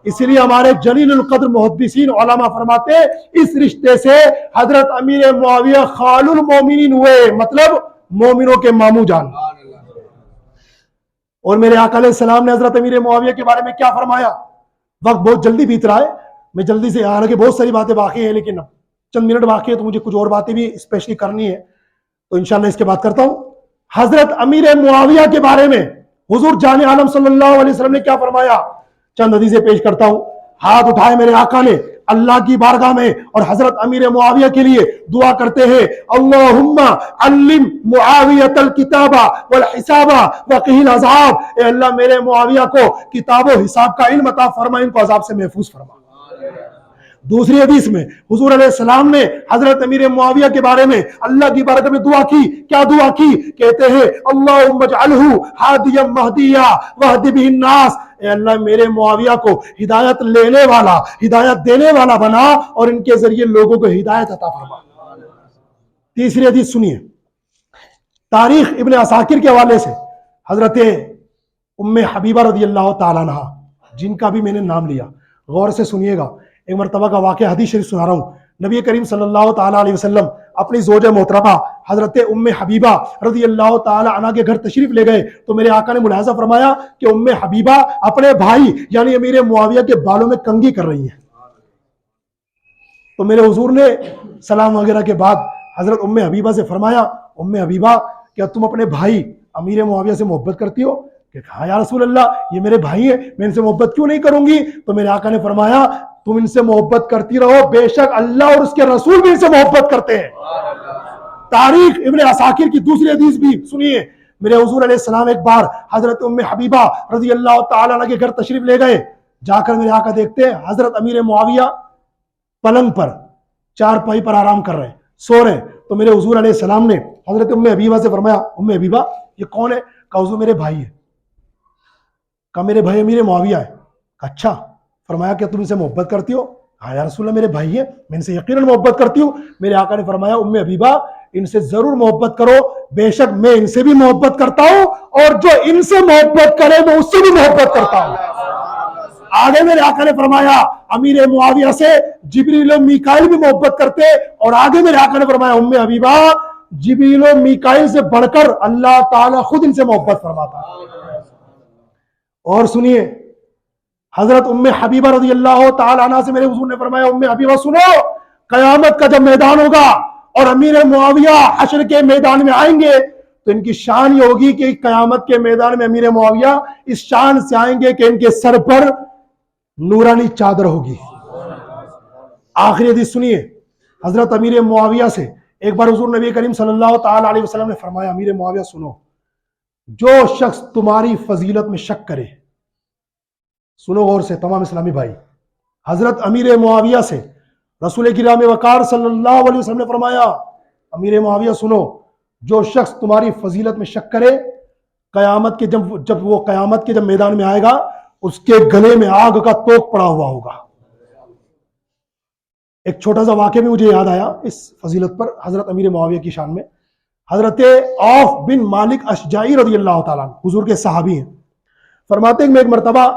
اس لیے ہمارے جلیل القدر محدثین علماء فرماتے ہیں اس رشتے سے حضرت امیر معاویہ خال المومنین ہوئے، مطلب مومنوں کے ماموں جان۔ اور میرے آقا علیہ السلام نے حضرت امیر معاویہ کے بارے میں کیا فرمایا؟ وقت بہت جلدی بیت رہا ہے، میں جلدی سے، حالانکہ بہت ساری باتیں باقی ہیں لیکن چند منٹ باقی ہے تو مجھے کچھ اور باتیں بھی اسپیشلی کرنی ہے، تو انشاءاللہ اس کے بعد کرتا ہوں۔ حضرت امیر معاویہ کے بارے میں حضور جان عالم صلی اللہ علیہ وسلم نے کیا فرمایا؟ چند حدیثیں پیش کرتا ہوں. ہاتھ اٹھائے میرے آقا نے اللہ کی بارگاہ میں اور حضرت امیر معاویہ کے لیے دعا کرتے ہیں, اللہم علم معاویۃ الکتاب والحساب وقہ العذاب. اے اللہ میرے معاویہ کو کتاب و حساب کا علم عطا فرما, ان کو عذاب سے محفوظ فرما. دوسری حدیث میں حضور علیہ السلام نے حضرت امیر معاویہ کے بارے میں اللہ کی بارگاہ میں دعا کی. کیا دعا کی؟ کہتے ہیں اللہم اجعلہ ہادیا مہدیا واہد بہ الناس. اے اللہ میرے معاویہ کو ہدایت لینے والا, ہدایت دینے والا بنا اور ان کے ذریعے لوگوں کو ہدایت عطا فرما. تیسری حدیث سنیے, تاریخ ابن عساکر کے حوالے سے حضرت ام حبیبہ رضی اللہ تعالیٰ عنہ, جن کا بھی میں نے نام لیا, غور سے سنیے گا. ایک مرتبہ کا واقعہ حدیث شریف سنا رہا ہوں. نبی کریم صلی اللہ تعالیٰ علیہ وسلم اپنی زوجہ محترمہ حضرت ام حبیبہ رضی اللہ تعالیٰ عنہ کے گھر تشریف لے گئے تو میرے آقا نے ملاحظہ فرمایا کہ ام حبیبہ اپنے بھائی یعنی امیر معاویہ کے بالوں میں کنگھی کر رہی ہیں. تو میرے حضور نے سلام وغیرہ کے بعد حضرت ام حبیبہ سے فرمایا, ام حبیبہ کیا تم اپنے بھائی امیر معاویہ سے محبت کرتی ہو؟ کہ ہاں یا رسول اللہ, یہ میرے بھائی ہیں, میں ان سے محبت کیوں نہیں کروں گی؟ تو میرے آقا نے فرمایا تم ان سے محبت کرتی رہو, بے شک اللہ اور اس کے رسول بھی ان سے محبت کرتے ہیں. تاریخ ابن عساکر کی دوسری حدیث بھی سنیے. میرے حضور علیہ السلام ایک بار حضرت ام حبیبہ رضی اللہ تعالیٰ عنہ کے گھر تشریف لے گئے. جا کر میرے آقا دیکھتے ہیں حضرت امیر معاویہ پلنگ پر چارپائی پر آرام کر رہے ہیں, سو رہے ہیں. تو میرے حضور علیہ السلام نے حضرت ام حبیبہ سے فرمایا, ام حبیبہ یہ کون ہے؟ کہا حضور میرے بھائی ہے. کہا میرے بھائی امیر معاویہ ہے. کہا اچھا. فرمایا کہ تم ان سے محبت کرتی ہو؟ ہاں یا رسول اللہ میرے بھائی ہیں, میں ان سے یقیناً محبت کرتی ہوں. میرے آقا نے فرمایا ام حبیبہ ان سے ضرور محبت کرو, بے شک میں ان سے بھی محبت کرتا ہوں اور جو ان سے محبت کرے میں اس سے بھی محبت کرتا ہوں. آگے میرے آقا نے فرمایا امیر معاویہ سے جبریل و میکائیل بھی محبت کرتے, اور آگے میرے آقا نے فرمایا ام حبیبہ جبریل و میکائیل سے بڑھ کر اللہ تعالیٰ خود ان سے محبت فرماتا. اور سنیے حضرت ام حبیبہ رضی اللہ تعالیٰ عنہ سے میرے حضور نے فرمایا ام حبیبہ سنو, قیامت کا جب میدان ہوگا اور امیر معاویہ حشر کے میدان میں آئیں گے تو ان کی شان یہ ہوگی کہ قیامت کے میدان میں امیر معاویہ اس شان سے آئیں گے کہ ان کے سر پر نورانی چادر ہوگی. آخری حدیث سنیے حضرت امیر معاویہ سے. ایک بار حضور نبی کریم صلی اللہ تعالیٰ علیہ وسلم نے فرمایا امیر معاویہ سنو, جو شخص تمہاری فضیلت میں شک کرے, سنو غور سے تمام اسلامی بھائی, حضرت امیر معاویہ سے رسول کرام وقار صلی اللہ علیہ وسلم نے فرمایا امیر معاویہ سنو, جو شخص تمہاری فضیلت میں شک کرے قیامت کے جب وہ قیامت کے جب میدان میں آئے گا اس کے گلے میں آگ کا توق پڑا ہوا ہوگا. ایک چھوٹا سا واقعہ بھی مجھے یاد آیا اس فضیلت پر حضرت امیر معاویہ کی شان میں. حضرت عوف بن مالک اشجعی رضی اللہ تعالیٰ عنہ حضور کے صحابی ہیں, فرماتے ہیں کہ میں ایک مرتبہ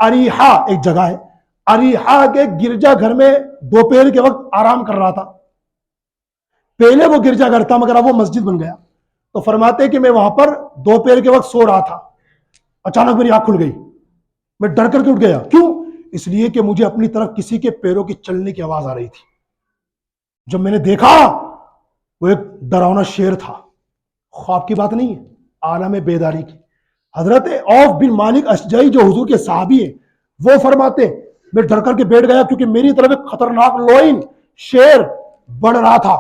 اریحا ایک جگہ ہے, اریحا کے گرجا گھر میں دوپہر کے وقت آرام کر رہا تھا. پہلے وہ گرجا گھر تھا مگر اب وہ مسجد بن گیا. تو فرماتے ہیں کہ میں وہاں پر دوپہر کے وقت سو رہا تھا, اچانک میری آنکھ کھل گئی, میں ڈر کر کے اٹھ گیا. کیوں؟ اس لیے کہ مجھے اپنی طرف کسی کے پیروں کی چلنے کی آواز آ رہی تھی. جب میں نے دیکھا وہ ایک ڈراؤنا شیر تھا, خواب کی بات نہیں ہے, عالم بیداری کی. حضرت عوف بن مالک اشجعی جو حضور کے صحابی ہیں وہ فرماتے میں ڈر کر کے بیٹھ گیا کیونکہ میری طرف ایک خطرناک لوئن شیر بڑھ رہا تھا.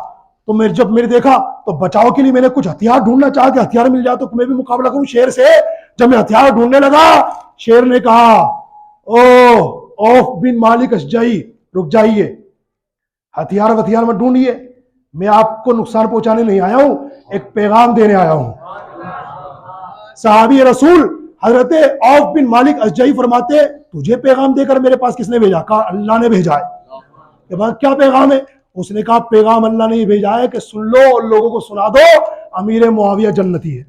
تو جب میں نے دیکھا تو بچاؤ کے لیے میں نے کچھ ہتھیار ڈھونڈنا چاہا کہ ہتھیار مل جائے تو میں بھی مقابلہ کروں شیر سے. جب میں ہتھیار ڈھونڈنے لگا شیر نے کہا او عوف بن مالک اشجعی رک جائیے, ہتھیار میں ڈھونڈیے, میں آپ کو نقصان پہنچانے نہیں آیا ہوں, ایک پیغام دینے آیا ہوں. صحابی رسول حضرت عوف بن مالک اشجعی فرماتے تجھے پیغام دے کر میرے پاس کس نے بھیجا؟ کہا اللہ نے بھیجا ہے. کہ بات کیا پیغام ہے؟ اس نے کہا پیغام اللہ نے بھیجا ہے کہ سن لو اور لوگوں کو سنا دو امیر معاویہ جنتی ہے.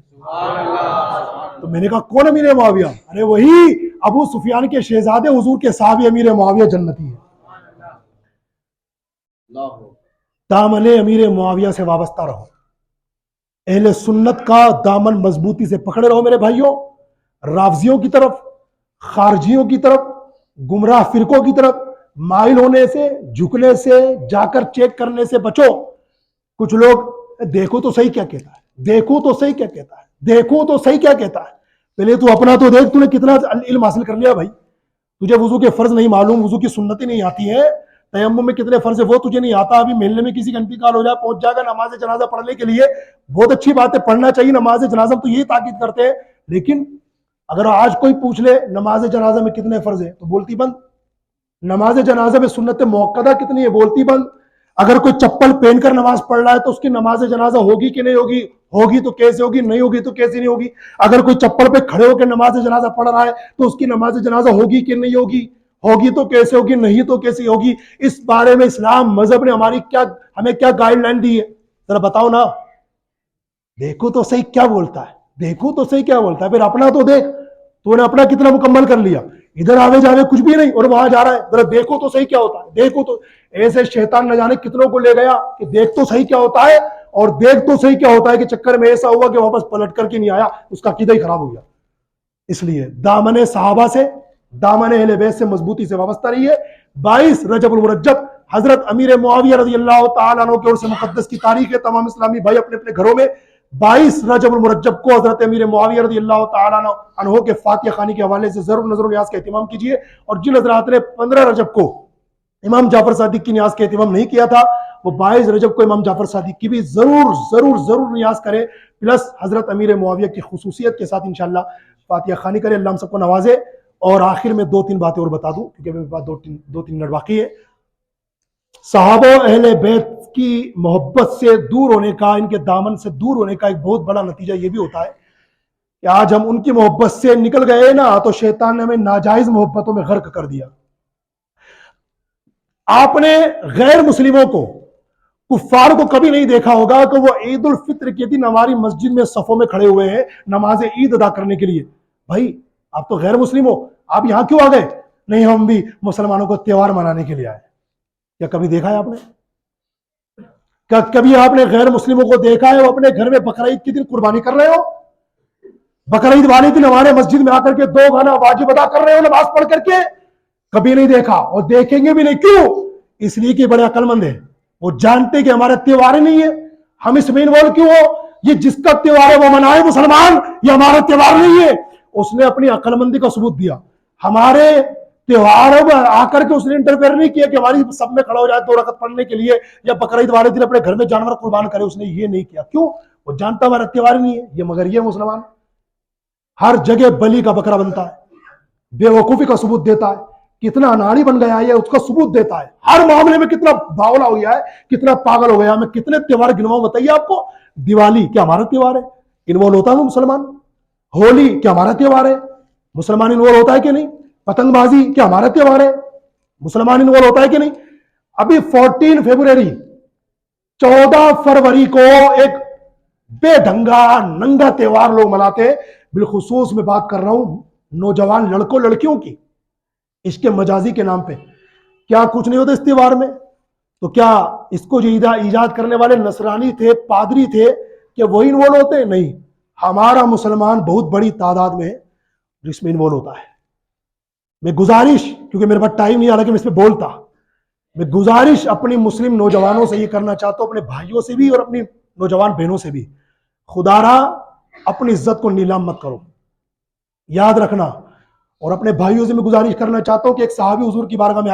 تو میں نے کہا کون امیر معاویہ؟ ارے وہی ابو سفیان کے شہزادے حضور کے صحابی امیر معاویہ جنتی ہے. دامن امیر معاویہ سے وابستہ رہو, اہل سنت کا دامن مضبوطی سے پکڑے رہو میرے بھائیوں. رافضیوں کی طرف, خارجیوں کی طرف, گمراہ فرقوں کی طرف مائل ہونے سے, جھکنے سے, جا کر چیک کرنے سے بچو. کچھ لوگ دیکھو تو صحیح کیا کہتا ہے, دیکھو تو صحیح کیا کہتا ہے, دیکھو تو صحیح کیا کہتا ہے. پہلے تو اپنا تو دیکھ, تو نے کتنا علم حاصل کر لیا بھائی. تجھے وضو کے فرض نہیں معلوم, وضو کی سنتیں نہیں آتی ہیں, تیمم میں کتنے فرض ہے وہ تجھے نہیں آتا. ابھی محلے میں کسی کا انتقال ہو جائے, پہنچ جائے گا نماز جنازہ پڑھنے کے لیے, بہت اچھی بات ہے, پڑھنا چاہیے نماز جنازہ, تو یہی تاکید کرتے ہیں. لیکن اگر آج کوئی پوچھ لے نماز جنازہ میں کتنے فرض ہیں, تو بولتی بند. نماز جنازہ میں سنت موقدہ کتنی ہے, بولتی بند. اگر کوئی چپل پہن کر نماز پڑھ رہا ہے تو اس کی نماز جنازہ ہوگی کہ نہیں ہوگی, ہوگی تو کیسے ہوگی, نہیں ہوگی تو کیسے نہیں ہوگی. اگر کوئی چپل پہ کھڑے ہو کے نماز جنازہ پڑھ رہا ہے تو اس کی نماز جنازہ ہوگی کہ نہیں ہوگی, ہوگی تو کیسے ہوگی, نہیں تو کیسے ہوگی. اس بارے میں اسلام مذہب نے ہمیں کیا گائیڈ لائن دی ہے, ذرا بتاؤ نا. دیکھو تو صحیح کیا بولتا ہے, دیکھو تو صحیح کیا بولتا ہے. پھر اپنا تو دیکھ, تو نے اپنا کتنا مکمل کر لیا, ادھر آوے جاوے کچھ بھی نہیں اور وہاں جا رہا ہے. ذرا دیکھو تو صحیح کیا ہوتا ہے, دیکھو تو. ایسے شیطان نہ جانے کتنوں کو لے گیا کہ دیکھ تو صحیح کیا ہوتا ہے, اور دیکھ تو صحیح کیا ہوتا ہے کے چکر میں ایسا ہوا کہ واپس پلٹ کر کے نہیں آیا, اس کا عقیدہ ہی خراب ہو گیا. اس لیے دامن صحابہ سے, دامن اہل بیت سے مضبوطی سے وابستہ رہیے. 22 رجب المرجب حضرت امیر معاویہ رضی اللہ تعالیٰ عنہ کے عرس مقدس کی تاریخ ہے. تمام اسلامی بھائی اپنے اپنے گھروں میں 22 رجب المرجب کو حضرت امیر معاویہ رضی اللہ تعالیٰ عنہ کے فاتحہ خوانی کے حوالے سے ضرور نظر و نیاز کا اہتمام کیجیے. اور جن حضرات نے 15 رجب کو امام جعفر صادق کی نیاز کا اہتمام نہیں کیا تھا, وہ 22 رجب کو امام جعفر صادق کی بھی ضرور ضرور ضرور نیاز کرے, پلس حضرت امیر معاویہ کی خصوصیت کے ساتھ انشاءاللہ فاتحہ خوانی کرے. اللہ ہم سب کو نوازے. اور آخر میں 2-3 باتیں اور بتا دوں کیونکہ میرے پاس 2-3 منٹ باقی ہے. صحابہ اہل بیت کی محبت سے دور ہونے کا, ان کے دامن سے دور ہونے کا ایک بہت بڑا نتیجہ یہ بھی ہوتا ہے کہ آج ہم ان کی محبت سے نکل گئے نا, تو شیطان نے ہمیں ناجائز محبتوں میں غرق کر دیا. آپ نے غیر مسلموں کو, کفار کو کبھی نہیں دیکھا ہوگا کہ وہ عید الفطر کے دن ہماری مسجد میں صفوں میں کھڑے ہوئے ہیں نماز عید ادا کرنے کے لیے. بھائی آپ تو غیر مسلم ہو, آپ یہاں کیوں آ گئے؟ نہیں ہم بھی مسلمانوں کو تہوار منانے کے لیے آئے. کیا کبھی دیکھا ہے آپ نے؟ کیا کبھی آپ نے غیر مسلموں کو دیکھا ہے وہ اپنے گھر میں بقرعید کے دن قربانی کر رہے ہو؟ بقرعید والے دن ہمارے مسجد میں آ کر کے 2 گانا واجب ادا کر رہے ہو نماز پڑھ کر کے؟ کبھی نہیں دیکھا, اور دیکھیں گے بھی نہیں. کیوں؟ اس لیے کہ بڑے عقل مند ہیں, وہ جانتے کہ ہمارا تہوار ہی نہیں ہے. ہم اس میں انوالو کیوں ہو؟ یہ جس کا تہوار ہے وہ منائے مسلمان, یہ ہمارا تہوار نہیں ہے. اس نے اپنی عقل مندی کا ثبوت دیا. ہمارے تہواروں میں آ کر کے اس نے انٹرفیئر نہیں کیا کہ ہماری سب میں کھڑا ہو جائے 2 رکعت پڑھنے کے لیے, یا بقرعید والے دن اپنے گھر میں جانور قربان کرے. اس نے یہ نہیں کیا. کیوں؟ وہ جانتا ہمارا تہوار ہی نہیں ہے یہ. مگر یہ مسلمان ہر جگہ بلی کا بکرا بنتا ہے, بے وقوفی کا ثبوت دیتا ہے, کتنا اناڑی بن گیا ہے اس کا ثبوت دیتا ہے. ہر معاملے میں کتنا باولا ہو گیا ہے, کتنا پاگل ہو گیا. میں کتنے تہوار گنواؤں بتائیے آپ کو. دیوالی کیا ہمارا تہوار ہے؟ انوالو ہوتا ہے مسلمان. ہولی کیا ہمارا تہوار ہے؟ مسلمان انوالو ہوتا ہے کہ نہیں؟ پتنگ بازی کیا ہمارا تہوار ہے؟ مسلمان انوالو ہوتا ہے کہ نہیں؟ ابھی 14 فروری 14 فروری کو ایک بے ڈھنگا ننگا تہوار لوگ مناتے. بالخصوص میں بات کر رہا ہوں نوجوان لڑکوں لڑکیوں کی, عشق مجازی کے نام پہ. کیا کچھ نہیں ہوتا اس تہوار میں؟ تو کیا اس کو جو ایجاد کرنے والے نصرانی تھے, پادری تھے, کہ وہی انوالو ہوتے ہیں؟ نہیں, ہمارا مسلمان بہت بڑی تعداد میں جس میں انوالو ہوتا ہے. میں گزارش, کیونکہ میرے پاس ٹائم نہیں, حالانکہ میں اس پہ بولتا, میں گزارش اپنی مسلم نوجوانوں سے یہ کرنا چاہتا ہوں, اپنے بھائیوں سے بھی اور اپنی نوجوان بہنوں سے بھی, خدا را اپنی عزت کو نیلام مت کرو, یاد رکھنا. اور اپنے بھائیوں سے میں گزارش کرنا چاہتا ہوں کہ ایک صحابی حضور کی بارگاہ میں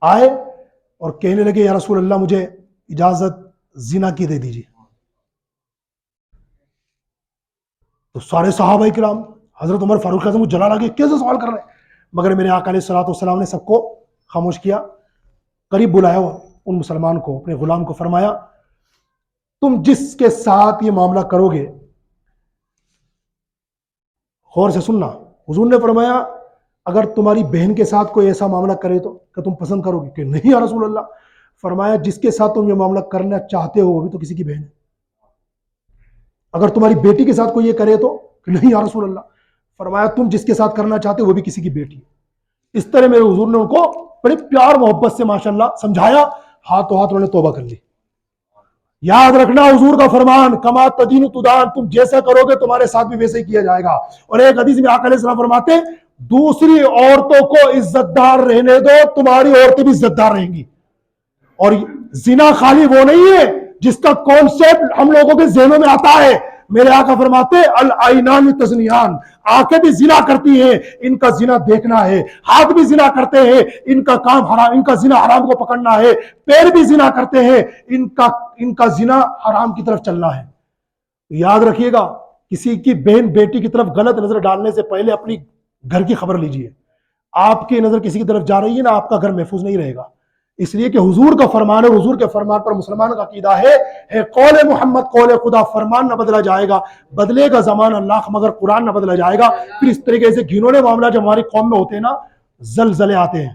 آئے اور کہنے لگے یا رسول اللہ مجھے اجازت زنا کی دے دیجیے. تو سارے صحابہ کرام, حضرت عمر فاروق اعظم کو جلال آ گیا, کیسے سوال کر رہے ہیں؟ مگر میرے آقا علیہ الصلوۃ والسلام نے سب کو خاموش کیا. قریب بلایا ان مسلمان کو, اپنے غلام کو, فرمایا تم جس کے ساتھ یہ معاملہ کرو گے, غور سے سننا. حضور نے فرمایا اگر تمہاری بہن کے ساتھ کوئی ایسا معاملہ کرے تو کیا تم پسند کرو گے؟ کہ نہیں یا رسول اللہ. فرمایا جس کے ساتھ تم یہ معاملہ کرنا چاہتے ہو وہ بھی تو کسی کی بہن ہے. اگر تمہاری بیٹی کے ساتھ کوئی یہ کرے تو کہ نہیں یا رسول اللہ. فرمایا تم جس کے ساتھ کرنا چاہتے ہو وہ بھی کسی کی بیٹی ہے. اس طرح میرے حضور نے ان کو بڑے پیار محبت سے ماشاءاللہ سمجھایا, ہاتھوں ہاتھ انہوں نے توبہ کر لی. یاد رکھنا حضور کا فرمان کما تدین تدان, تم جیسا کرو گے تمہارے ساتھ بھی ویسے ہی کیا جائے گا. اور ایک حدیث میں آقا علیہ السلام فرماتے دوسری عورتوں کو عزت دار رہنے دو, تمہاری عورتیں بھی عزت دار رہیں گی. اور زنا خالی وہ نہیں ہے جس کا کانسیپٹ ہم لوگوں کے ذہنوں میں آتا ہے, میرے آقا فرماتے ہیں العینان تزنیان، آنکھیں بھی زنا کرتی ہیں، ان کا زنا دیکھنا ہے، ہاتھ بھی زنا کرتے ہیں، ان کا کام حرام، ان کا زنا حرام کو پکڑنا ہے، پیر بھی زنا کرتے ہیں، ان کا زنا حرام کی طرف چلنا ہے۔ یاد رکھیے گا، کسی کی بہن بیٹی کی طرف غلط نظر ڈالنے سے پہلے اپنی گھر کی خبر لیجئے۔ آپ کی نظر کسی کی طرف جا رہی ہے نا، آپ کا گھر محفوظ نہیں رہے گا، اس لیے کہ حضور کا فرمان ہے، حضور کے فرمان پر مسلمان کا عقیدہ ہے قول محمد قول خدا، فرمان نہ بدلا جائے گا، بدلے گا زمان اللہ مگر قرآن نہ بدلا جائے گا۔ پھر اس طریقے سے گھنونے معاملہ جب ہماری قوم میں ہوتے ہیں نا، زلزلے آتے ہیں،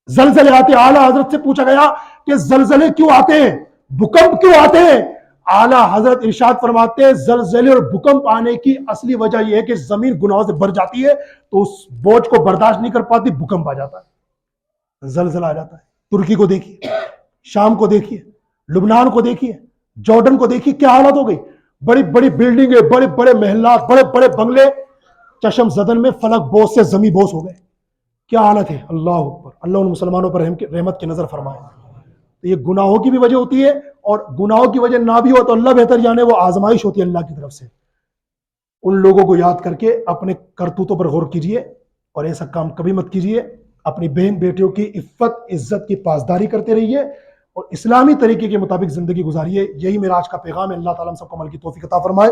زلزلے آتے ہیں۔ اعلیٰ حضرت سے پوچھا گیا کہ زلزلے کیوں آتے ہیں، بھوکمپ کیوں آتے ہیں؟ اعلیٰ حضرت ارشاد فرماتے ہیں زلزلے اور بھوکمپ آنے کی اصلی وجہ یہ ہے کہ زمین گناہوں سے بھر جاتی ہے، تو اس بوجھ کو برداشت نہیں کر پاتی، بھوکمپ آ جاتا ہے، زلزلہ آ جاتا ہے۔ ترکی کو دیکھیے، شام کو دیکھیے، لبنان کو دیکھیے، جارڈن کو دیکھیے، کیا حالت ہو گئی، بڑی بڑی بلڈنگیں، بڑے بڑے محلات، بڑے بڑے بنگلے، چشم زدن میں فلک بوس سے زمین بوس ہو گئے، کیا حالت ہے۔ اللہ اکبر، اللہ ان مسلمانوں پر رحمت کی نظر فرمائے۔ تو یہ گناہوں کی بھی وجہ ہوتی ہے، اور گناہوں کی وجہ نہ بھی ہو تو اللہ بہتر جانے وہ آزمائش ہوتی ہے اللہ کی طرف سے۔ ان لوگوں کو یاد کر کے اپنے کرتوتوں پر غور کیجئے، اور ایسا کام کبھی مت کیجئے۔ اپنی بہن بیٹیوں کی عفت عزت کی پاسداری کرتے رہیے، اور اسلامی طریقے کے مطابق زندگی گزاریے۔ یہی میرا آج کا پیغام ہے۔ اللہ تعالیٰ ہم سب کو عمل کی توفیق عطا فرمائے۔